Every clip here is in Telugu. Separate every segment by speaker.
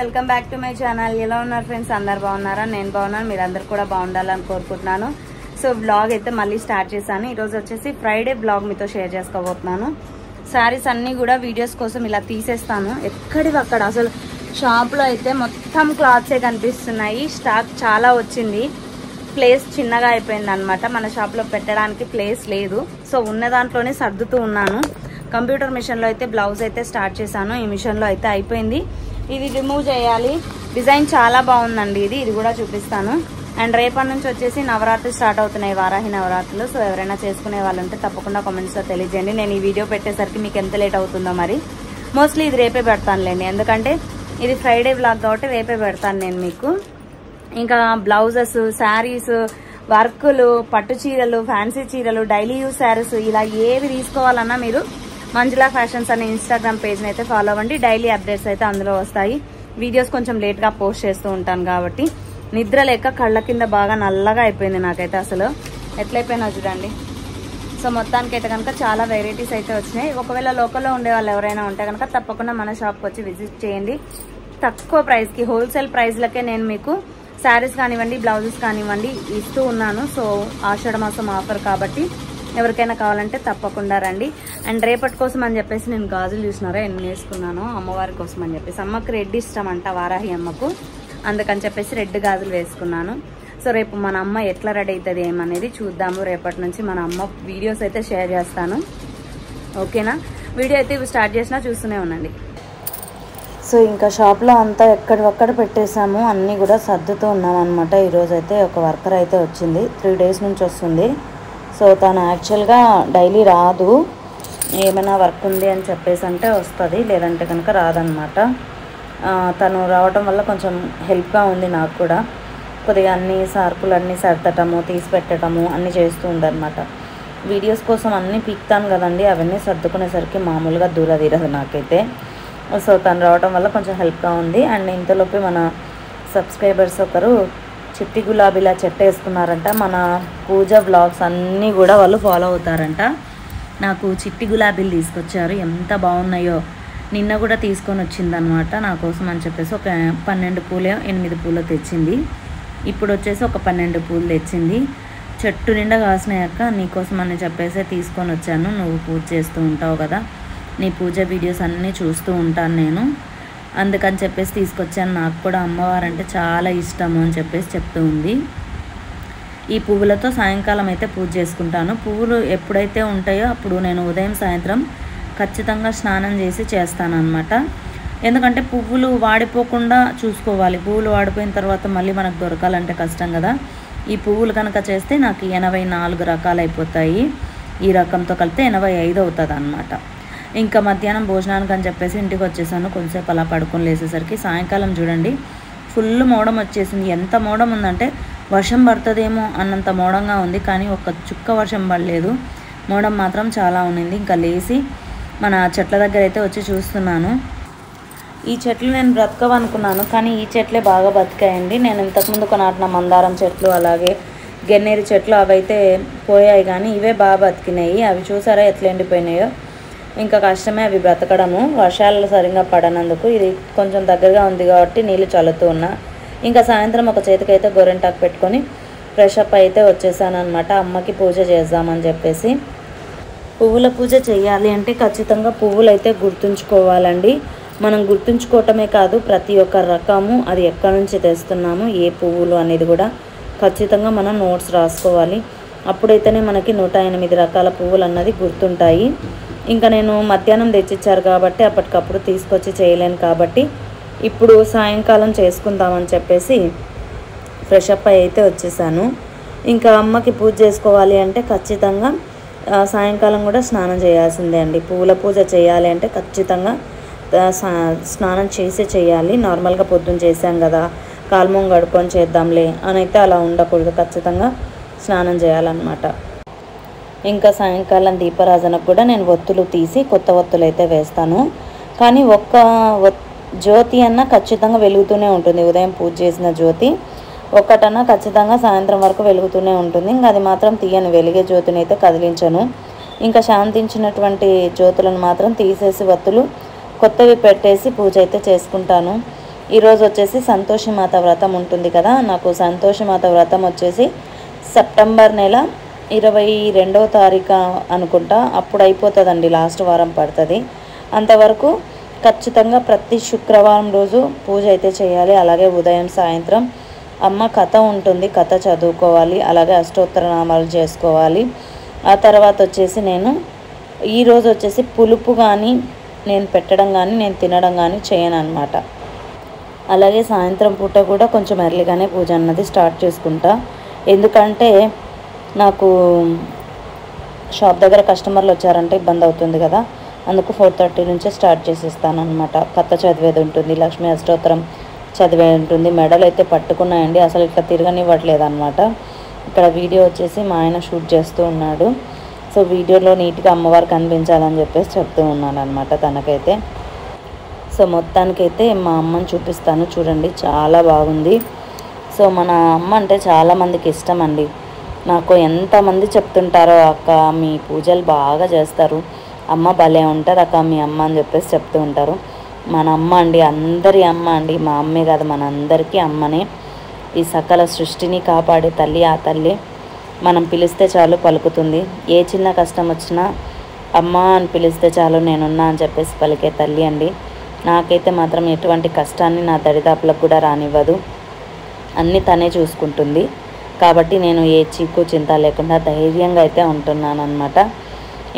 Speaker 1: Welcome back to my channel. ఎలా ఉన్నారు ఫ్రెండ్స్? అందరు బాగున్నారా? నేను బాగున్నాను, మీరందరూ కూడా బాగుండాలని కోరుకుంటున్నాను. సో వ్లాగ్ అయితే మళ్ళీ స్టార్ట్ చేశాను. ఈరోజు వచ్చేసి ఫ్రైడే వ్లాగ్ మీతో షేర్ చేసుకోబోతున్నాను. శారీస్ అన్నీ కూడా వీడియోస్ కోసం ఇలా తీసేస్తాను. ఎక్కడివి అక్కడ అసలు షాప్లో అయితే మొత్తం క్లాత్సే కనిపిస్తున్నాయి. స్టాక్ చాలా వచ్చింది. ప్లేస్ చిన్నగా అయిపోయింది అనమాట. మన షాప్లో పెట్టడానికి ప్లేస్ లేదు. సో ఉన్న దాంట్లోనే సర్దుతూ ఉన్నాను. కంప్యూటర్ మిషన్లో అయితే బ్లౌజ్ అయితే స్టార్ట్ చేశాను. ఈ మిషన్లో అయితే అయిపోయింది. ఇది రిమూవ్ చేయాలి. డిజైన్ చాలా బాగుందండి. ఇది కూడా చూపిస్తాను. అండ్ రేపటి నుంచి వచ్చేసి నవరాత్రి స్టార్ట్ అవుతున్నాయి, వారాహి నవరాత్రులు. సో ఎవరైనా చేసుకునే వాళ్ళు ఉంటే తప్పకుండా కామెంట్స్లో తెలియజేయండి. నేను ఈ వీడియో పెట్టేసరికి మీకు ఎంత లేట్ అవుతుందో మరి. మోస్ట్లీ ఇది రేపే పెడతానులేండి, ఎందుకంటే ఇది ఫ్రైడే వ్లాగ్ కాబట్టి రేపే పెడతాను నేను మీకు. ఇంకా బ్లౌజెస్, శారీస్, వర్కులు, పట్టు చీరలు, ఫ్యాన్సీ చీరలు, డైలీ యూజ్ శారీస్, ఇలా ఏవి తీసుకోవాలన్నా మీరు మంజులా ఫ్యాషన్స్ అనే ఇన్స్టాగ్రామ్ పేజ్ని అయితే ఫాలో అవ్వండి. డైలీ అప్డేట్స్ అయితే అందులో వస్తాయి. వీడియోస్ కొంచెం లేట్గా పోస్ట్ చేస్తూ ఉంటాను కాబట్టి నిద్ర లేక కళ్ళ కింద బాగా నల్లగా అయిపోయింది నాకైతే. అసలు ఎట్లయిపోయినా చూడండి. సో మొత్తానికి అయితే కనుక చాలా వెరైటీస్ అయితే వచ్చినాయి. ఒకవేళ లోకల్లో ఉండే వాళ్ళు ఎవరైనా ఉంటే కనుక తప్పకుండా మన షాప్కి వచ్చి విజిట్ చేయండి. తక్కువ ప్రైస్కి, హోల్సేల్ ప్రైస్లకే నేను మీకు శారీస్ కానివ్వండి, బ్లౌజెస్ కానివ్వండి ఇస్తూ ఉన్నాను. సో ఆషాఢ మాసం ఆఫర్ కాబట్టి ఎవరికైనా కావాలంటే తప్పకుండా రండి. అండ్ రేపటి కోసం అని చెప్పేసి నేను గాజులు చూసినారా ఎన్ని వేసుకున్నాను, అమ్మవారి కోసం అని చెప్పేసి. అమ్మకి రెడ్ ఇష్టం అంట, వారాహి అమ్మకు, అందుకని చెప్పేసి రెడ్ గాజులు వేసుకున్నాను. సో రేపు మన అమ్మ ఎట్లా రెడీ అవుతుంది ఏమనేది చూద్దాము. రేపటి నుంచి మన అమ్మ వీడియోస్ అయితే షేర్ చేస్తాను. ఓకేనా? వీడియో అయితే ఇవి స్టార్ట్ చేసినా చూస్తూనే ఉండండి. సో ఇంకా షాప్లో అంతా ఎక్కడివక్కడ పెట్టేసాము. అన్నీ కూడా సర్దుతూ ఉన్నాం అనమాట. ఈరోజు అయితే ఒక వర్కర్ అయితే వచ్చింది. 3 days నుంచి వస్తుంది. సో తను యాక్చువల్గా డైలీ రాదు, ఏమైనా వర్క్ ఉంది అని చెప్పేసి అంటే వస్తుంది, లేదంటే కనుక రాదనమాట. తను రావడం వల్ల కొంచెం హెల్ప్గా ఉంది నాకు కూడా. కొద్దిగా అన్ని సరుకులు అన్నీ సర్దటము, తీసి పెట్టడము అన్నీ చేస్తూ ఉండనమాట. వీడియోస్ కోసం అన్నీ పీక్తాను కదండి, అవన్నీ సర్దుకునేసరికి మామూలుగా దూరదీరదు నాకైతే. సో తను రావడం వల్ల కొంచెం హెల్ప్గా ఉంది. అండ్ ఇంతలోపే మన సబ్స్క్రైబర్స్ ఒకరు చిట్టి గులాబీలా చెట్టు వేసుకున్నారంట. మన పూజ వ్లాగ్స్ అన్నీ కూడా వాళ్ళు ఫాలో అవుతారంట. నాకు చిట్టి గులాబీలు తీసుకొచ్చారు, ఎంత బాగున్నాయో. నిన్న కూడా తీసుకొని వచ్చిందనమాట నా కోసం అని చెప్పేసి. ఒక 12 పూలు 8 పూలు తెచ్చింది. ఇప్పుడు వచ్చేసి ఒక 12 పూలు తెచ్చింది. చెట్టు నిండా కాసినాయక్క, నీకోసం అని చెప్పేసి తీసుకొని వచ్చాను. నువ్వు పూజ చేస్తూ ఉంటావు కదా, నీ పూజ వీడియోస్ అన్నీ చూస్తూ ఉంటాను నేను, అందుకని చెప్పేసి తీసుకొచ్చాను. నాకు కూడా అమ్మవారు అంటే చాలా ఇష్టము అని చెప్పేసి చెప్తూ ఉంది. ఈ పువ్వులతో సాయంకాలం అయితే పూజ చేసుకుంటాను. పువ్వులు ఎప్పుడైతే ఉంటాయో అప్పుడు నేను ఉదయం సాయంత్రం ఖచ్చితంగా స్నానం చేసి చేస్తాను అనమాట. ఎందుకంటే పువ్వులు వాడిపోకుండా చూసుకోవాలి. పువ్వులు వాడిపోయిన తర్వాత మళ్ళీ మనకు దొరకాలంటే కష్టం కదా. ఈ పువ్వులు కనుక చేస్తే నాకు 84 రకాలు అయిపోతాయి. ఈ రకంతో కలిపితే 85 అవుతుంది అనమాట. ఇంకా మధ్యాహ్నం భోజనానికి అని చెప్పేసి ఇంటికి వచ్చేసాను. కొంచెంసేపు అలా పడుకొని లేసేసరికి సాయంకాలం చూడండి ఫుల్ మోడం వచ్చేసింది. ఎంత మోడం ఉందంటే వర్షం పడుతుందేమో అన్నంత మోడంగా ఉంది, కానీ ఒక్క చుక్క వర్షం పడలేదు. మోడం మాత్రం చాలా ఉన్నింది. ఇంకా లేచి మన చెట్ల దగ్గర అయితే వచ్చి చూస్తున్నాను. ఈ చెట్లు నేను బ్రతకవనుకున్నాను, కానీ ఈ చెట్లే బాగా బతికాయండి. నేను ఇంతకుముందు కొనాటిన మందారం చెట్లు, అలాగే గన్నేరు చెట్లు అవైతే పోయాయి, కానీ ఇవే బాగా బతికినాయి. అవి చూసారా ఎట్లా ఎండిపోయినాయో. ఇంకా కష్టమే అవి బ్రతకడము, వర్షాలు సరిగ్గా పడనందుకు. ఇది కొంచెం దగ్గరగా ఉంది కాబట్టి నీళ్ళు చల్లుతూ ఉన్నా. ఇంకా సాయంత్రం ఒక చేతికైతే గోరెంటాకు పెట్టుకొని ఫ్రెష్ అప్ అయితే వచ్చేసాను అనమాట. అమ్మకి పూజ చేద్దామని చెప్పేసి. పువ్వుల పూజ చేయాలి అంటే ఖచ్చితంగా పువ్వులు అయితే గుర్తుంచుకోవాలండి. మనం గుర్తుంచుకోవటమే కాదు, ప్రతి ఒక్క రకము అది ఎక్కడి నుంచి తెస్తున్నాము, ఏ పువ్వులు అనేది కూడా ఖచ్చితంగా మనం నోట్స్ రాసుకోవాలి. అప్పుడైతేనే మనకి 108 రకాల పువ్వులు అన్నది గుర్తుంటాయి. ఇంకా నేను మధ్యాహ్నం తెచ్చిచ్చారు కాబట్టి అప్పటికప్పుడు తీసుకొచ్చి చేయలేను కాబట్టి ఇప్పుడు సాయంకాలం చేసుకుందామని చెప్పేసి ఫ్రెష్ అప్ అయితే వచ్చేసాను. ఇంకా అమ్మకి పూజ చేసుకోవాలి అంటే ఖచ్చితంగా సాయంకాలం కూడా స్నానం చేయాల్సిందే అండి. పువ్వుల పూజ చేయాలి అంటే ఖచ్చితంగా స్నానం చేసే చేయాలి. నార్మల్గా పొద్దున్న చేసాం కదా, కాల్మోం గడుకొని చేద్దాంలే అని అయితే అలా ఉండకూడదు. ఖచ్చితంగా స్నానం చేయాలన్నమాట. ఇంకా సాయంకాలం దీపారాధనకు కూడా నేను ఒత్తులు తీసి కొత్త ఒత్తులు అయితే వేస్తాను. కానీ ఒక్క జ్యోతి అన్న ఖచ్చితంగా వెలుగుతూనే ఉంటుంది. ఉదయం పూజ చేసిన జ్యోతి ఒక్కటన్నా ఖచ్చితంగా సాయంత్రం వరకు వెలుగుతూనే ఉంటుంది. ఇంకా అది మాత్రం తీయని, వెలిగే జ్యోతిని అయితే కదిలించను. ఇంకా శాంతించినటువంటి జ్యోతులను మాత్రం తీసేసి ఒత్తులు కొత్తవి పెట్టేసి పూజ అయితే చేసుకుంటాను. ఈరోజు వచ్చేసి సంతోషి మాత వ్రతం ఉంటుంది కదా, నాకు సంతోషి మాత వ్రతం వచ్చేసి సెప్టెంబర్ నెల 22వ తారీఖు అనుకుంటా, అప్పుడు అయిపోతుందండి, లాస్ట్ వారం పడుతుంది. అంతవరకు ఖచ్చితంగా ప్రతి శుక్రవారం రోజు పూజ అయితే చేయాలి. అలాగే ఉదయం సాయంత్రం అమ్మ కథ ఉంటుంది, కథ చదువుకోవాలి. అలాగే అష్టోత్తర నామాలు చేసుకోవాలి. ఆ తర్వాత వచ్చేసి నేను ఈరోజు వచ్చేసి పులుపు కానీ నేను పెట్టడం కానీ నేను తినడం కానీ చేయను అనమాట. అలాగే సాయంత్రం పూట కూడా కొంచెం ఎర్లీగానే పూజ అన్నది స్టార్ట్ చేసుకుంటా. ఎందుకంటే నాకు షాప్ దగ్గర కస్టమర్లు వచ్చారంటే ఇబ్బంది అవుతుంది కదా, అందుకు 4:30 నుంచే స్టార్ట్ చేసేస్తాను అనమాట. కథ చదివేది ఉంటుంది, లక్ష్మీ అష్టోత్తరం చదివేది ఉంటుంది. మెడలు అయితే పట్టుకున్నాయండి, అసలు ఇట్లా తిరగనివ్వట్లేదు అనమాట. ఇక్కడ వీడియో వచ్చేసి మా ఆయన షూట్ చేస్తూ ఉన్నాడు. సో వీడియోలో నీట్గా అమ్మవారు కనిపించాలని చెప్పేసి చెప్తూ ఉన్నాను అనమాట తనకైతే. సో మొత్తానికైతే మా అమ్మని చూపిస్తాను, చూడండి చాలా బాగుంది. సో మన అమ్మ అంటే చాలామందికి ఇష్టం అండి. నాకు ఎంతమంది చెప్తుంటారో, అక్క మీ పూజలు బాగా చేస్తారు, అమ్మ భలే ఉంటుంది అక్క మీ అమ్మ అని చెప్పేసి చెప్తూ ఉంటారు. మన అమ్మ అండి, అందరి అమ్మ అండి, మా అమ్మే కాదు మన అందరికీ అమ్మనే. ఈ సకల సృష్టిని కాపాడే తల్లి ఆ తల్లి. మనం పిలిస్తే చాలు పలుకుతుంది. ఏ చిన్న కష్టం వచ్చినా అమ్మ అని పిలిస్తే చాలు నేనున్నా అని చెప్పేసి పలికే తల్లి అండి. నాకైతే మాత్రం ఎటువంటి కష్టాన్ని నా దరిదాపులకు కూడా రానివ్వదు, అన్నీ తనే చూసుకుంటుంది. కాబట్టి నేను ఏ చీకు చింత లేకుండా ధైర్యంగా అయితే ఉంటున్నాను అనమాట.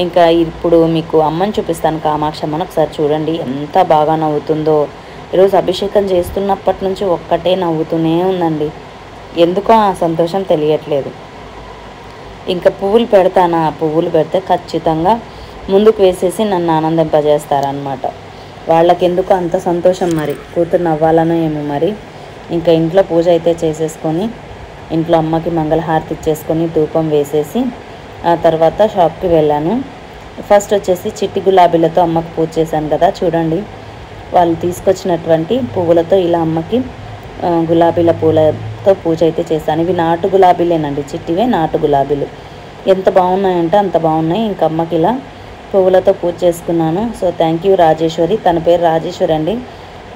Speaker 1: ఇంకా ఇప్పుడు మీకు అమ్మని చూపిస్తాను, కామాక్షమ్మని. ఒకసారి చూడండి ఎంత బాగా నవ్వుతుందో. ఈరోజు అభిషేకం చేస్తున్నప్పటి నుంచి ఒక్కటే నవ్వుతూనే ఉందండి, ఎందుకో ఆ సంతోషం తెలియట్లేదు. ఇంకా పువ్వులు పెడతానా, పువ్వులు పెడితే ఖచ్చితంగా ముందుకు వేసేసి నన్ను ఆనందింపజేస్తారనమాట. వాళ్ళకి ఎందుకో అంత సంతోషం, మరి కూతురు నవ్వాలనో ఏమో మరి. ఇంకా ఇంట్లో పూజ అయితే చేసేసుకొని ఇంట్లో అమ్మకి మంగళహారతి ఇచ్చేసుకొని ధూపం వేసేసి ఆ తర్వాత షాప్కి వెళ్ళాను. ఫస్ట్ వచ్చేసి చిట్టి గులాబీలతో అమ్మకి పూజ చేశాను కదా, చూడండి వాళ్ళు తీసుకొచ్చినటువంటి పువ్వులతో ఇలా అమ్మకి గులాబీల పూలతో పూజ అయితే చేశాను. ఇవి నాటు గులాబీలేనండి, చిట్టివే నాటు గులాబీలు. ఎంత బాగున్నాయంటే అంత బాగున్నాయి. ఇంకా అమ్మకి ఇలా పువ్వులతో పూజ చేసుకున్నాను. సో థ్యాంక్ యూ రాజేశ్వరి, తన పేరు రాజేశ్వరి అండి,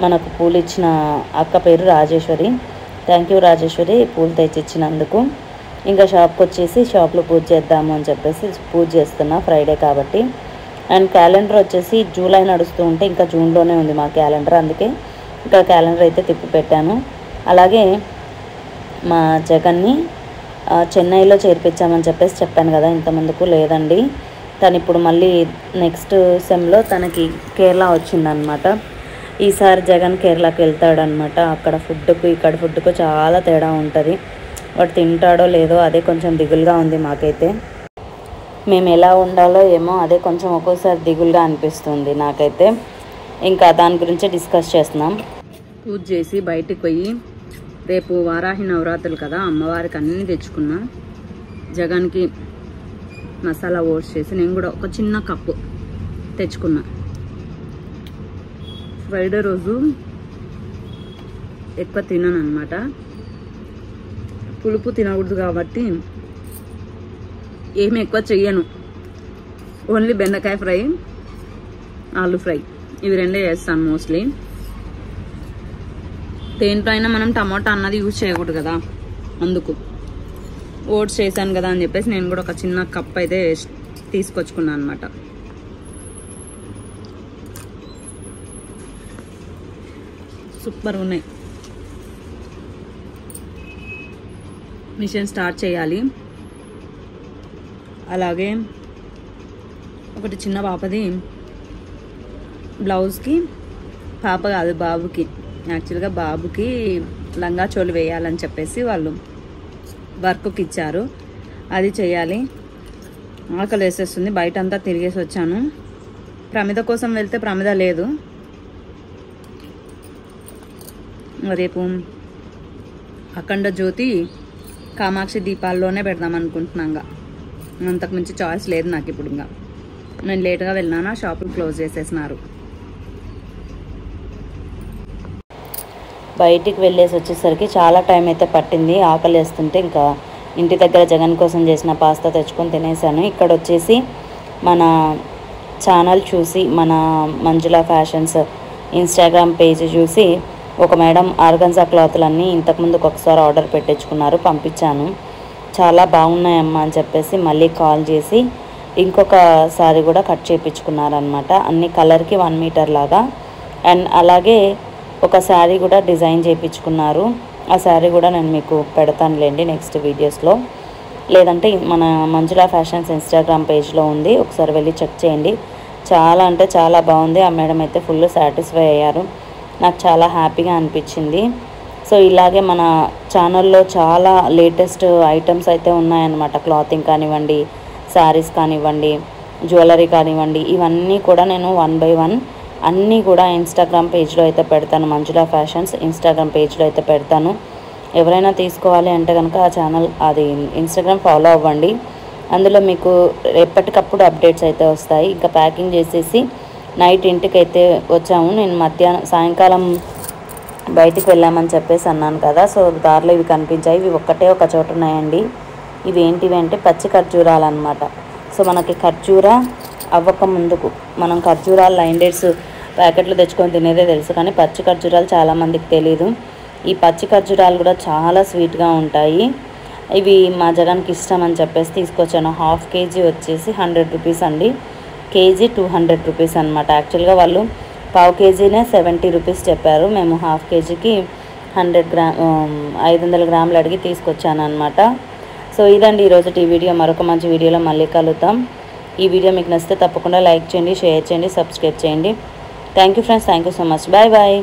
Speaker 1: మనకు పూలు ఇచ్చిన అక్క పేరు రాజేశ్వరి. థ్యాంక్ యూ రాజేశ్వరి పూలు తెచ్చిచ్చినందుకు. ఇంకా షాప్కి వచ్చేసి షాప్లో పూజ చేద్దాము అని చెప్పేసి పూజ చేస్తున్నా, ఫ్రైడే కాబట్టి. అండ్ క్యాలెండర్ వచ్చేసి జూలై నడుస్తూ ఉంటే ఇంకా జూన్లోనే ఉంది మా క్యాలెండర్, అందుకే ఇంకా క్యాలెండర్ అయితే తిప్పి పెట్టాను. అలాగే మా జగన్ని చెన్నైలో చేర్పించామని చెప్పేసి చెప్పాను కదా ఇంతమందుకు, లేదండి తను ఇప్పుడు మళ్ళీ నెక్స్ట్ సెమ్లో తనకి కేరళ వచ్చిందనమాట. ఈసారి జగన్ కేరళకి వెళ్తాడనమాట. అక్కడ ఫుడ్కు ఇక్కడ ఫుడ్కు చాలా తేడా ఉంటుంది. వాడు తింటాడో లేదో అదే కొంచెం దిగులుగా ఉంది మాకైతే. మేము ఎలా ఉండాలో ఏమో అదే కొంచెం ఒక్కోసారి దిగులుగా అనిపిస్తుంది నాకైతే. ఇంకా దాని గురించి డిస్కస్ చేస్తున్నాం. పూజ చేసి బయటికి పోయి రేపు వారాహి నవరాత్రులు కదా, అమ్మవారికి అన్నీ తెచ్చుకున్నా. జగన్కి మసాలా ఓట్స్ చేసి నేను కూడా ఒక చిన్న కప్పు తెచ్చుకున్నా. ఫ్రైడే రోజు ఎక్కువ తినను అనమాట, పులుపు తినకూడదు కాబట్టి ఏమి ఎక్కువ చెయ్యను. ఓన్లీ బెండకాయ ఫ్రై, ఆలు ఫ్రై, ఇవి రెండే చేస్తాను మోస్ట్లీ. దేంట్లో అయినా మనం టమాటా అన్నది యూజ్ చేయకూడదు కదా, అందుకు ఓట్స్ చేశాను కదా అని చెప్పేసి నేను కూడా ఒక చిన్న కప్ అయితే తీసుకొచ్చుకున్నాను అనమాట. సూపర్ ఉన్నాయి. మిషన్ స్టార్ట్ చేయాలి. అలాగే ఒకటి చిన్న పాపది బ్లౌజ్కి, పాప కాదు బాబుకి, యాక్చువల్గా బాబుకి లంగా చోలు వేయాలని చెప్పేసి వాళ్ళు వర్క్కి ఇచ్చారు, అది చేయాలి. ఆకలి వేసేస్తుంది, బయట అంతా తిరిగేసి వచ్చాను. ప్రమిద కోసం వెళ్తే ప్రమిద లేదు. రేపు అఖండ జ్యోతి కామాక్షి దీపాల్లోనే పెడదాం అనుకుంటున్నాగా, అంతకుమించి చాయిస్ లేదు నాకు ఇప్పుడు. ఇంకా నేను లేట్గా వెళ్ళినా, షాపులు క్లోజ్ చేసేసినారు. బయటికి వెళ్ళేసి వచ్చేసరికి చాలా టైం అయితే పట్టింది. ఆకలి వేస్తుంటే ఇంకా ఇంటి దగ్గర జగన్ కోసం చేసిన పాస్తా తెచ్చుకొని తినేసాను. ఇక్కడ వచ్చేసి మన ఛానల్ చూసి, మన మంజుల ఫ్యాషన్స్ ఇన్స్టాగ్రామ్ పేజ్ చూసి ఒక మేడం ఆర్గన్జా క్లాత్లన్నీ ఇంతకుముందుకు ఒకసారి ఆర్డర్ పెట్టించుకున్నారు, పంపించాను. చాలా బాగున్నాయమ్మా అని చెప్పేసి మళ్ళీ కాల్ చేసి ఇంకొక సారీ కూడా కట్ చేయించుకున్నారనమాట. అన్ని కలర్కి 1 మీటర్ లాగా. అండ్ అలాగే ఒక శారీ కూడా డిజైన్ చేయించుకున్నారు. ఆ శారీ కూడా నేను మీకు పెడతానులేండి నెక్స్ట్ వీడియోస్లో, లేదంటే మన మంజులా ఫ్యాషన్స్ ఇన్స్టాగ్రామ్ పేజ్లో ఉంది, ఒకసారి వెళ్ళి చెక్ చేయండి. చాలా అంటే చాలా బాగుంది. ఆ మేడం అయితే ఫుల్ సాటిస్ఫై అయ్యారు. నాకు చాలా హ్యాపీగా అనిపించింది. సో ఇలాగే మన ఛానల్లో చాలా లేటెస్ట్ ఐటమ్స్ అయితే ఉన్నాయన్నమాట. క్లాతింగ్ కానివ్వండి, శారీస్ కానివ్వండి, జ్యువెలరీ కానివ్వండి, ఇవన్నీ కూడా నేను 1 by 1 అన్నీ కూడా ఇన్స్టాగ్రామ్ పేజ్లో అయితే పెడతాను. మంజులా ఫ్యాషన్స్ ఇన్స్టాగ్రామ్ పేజ్లో అయితే పెడతాను. ఎవరైనా తీసుకోవాలి అంటే కనుక ఆ ఛానల్ అది ఇన్స్టాగ్రామ్ ఫాలో అవ్వండి. అందులో మీకు ఎప్పటికప్పుడు అప్డేట్స్ అయితే వస్తాయి. ఇంకా ప్యాకింగ్ చేసేసి నైట్ ఇంటికి అయితే వచ్చాము. నేను సాయంకాలం బయటికి వెళ్ళామని చెప్పేసి అన్నాను కదా. సో దారిలో ఇవి కనిపించాయి. ఇవి ఒక్కటే ఒక చోట ఉన్నాయండి. ఇవి ఏంటివి అంటే పచ్చి ఖర్జూరాలు అనమాట. సో మనకి ఖర్జూరా అవ్వక ముందుకు మనం ఖర్జూరాలు లైన్ డేట్స్ ప్యాకెట్లు తెచ్చుకొని తినేదే తెలుసు, కానీ పచ్చి ఖర్జూరాలు చాలామందికి తెలీదు. ఈ పచ్చి ఖర్జూరాలు కూడా చాలా స్వీట్గా ఉంటాయి. ఇవి మా జగన్కి ఇష్టం అని చెప్పేసి తీసుకొచ్చాను. 1/2 kg వచ్చేసి 100 రూపీస్ అండి. కేజీ 200 రూపీస్ అనమాట. యాక్చువల్గా వాళ్ళు 1/4 kgనే 70 రూపీస్ చెప్పారు. మేము 1/2 kgకి 500 గ్రాములు అడిగి తీసుకొచ్చాను అనమాట. సో ఇదండి ఈరోజు ఈ వీడియో. మరొక మంచి వీడియోలో మళ్ళీ కలుద్దాం. ఈ వీడియో మీకు నచ్చితే తప్పకుండా లైక్ చేయండి, షేర్ చేయండి, సబ్స్క్రైబ్ చేయండి. Thank you friends, thank you so much. Bye bye.